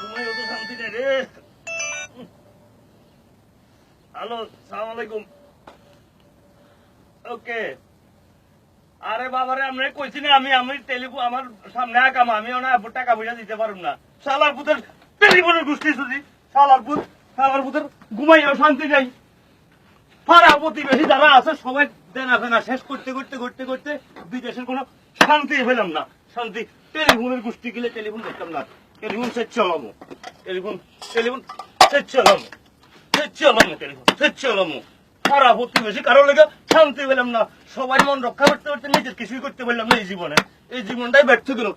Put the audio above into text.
ঘুমাইও তো শান্তি নেই রে। হ্যালো, সালাম আলাইকুম। ওকে। আরে বাবারে আমরা কইছি না আমি টেলিফোন আমার সামনে আকাম আমি না টাকা পয়সা দিতে পারুম না। শালার পুতের টেলিফোনের গোষ্ঠী শুধু শালার পুতের ঘুমাইও শান্তি নাই। পাড়া প্রতিবেশী যারা আছে সবাই দেনা ফেনা শেষ করতে করতে করতে করতে বিদেশের কোনো শান্তি পেলাম না। শান্তি টেলিফোনের গোষ্ঠী গেলে টেলিফোন করতাম না। টেলিফোন সেট চালামো টেলিফোন সেট চালামো টেলিফোন সেট চালামো। পাড়া প্রতিবেশী কারো লেগে শান্তি পেলাম না। সবাই মন রক্ষা করতে করতে নিজের কিছুই করতে পারলাম না এই জীবনে। এই জীবনটাই ব্যর্থ গেল।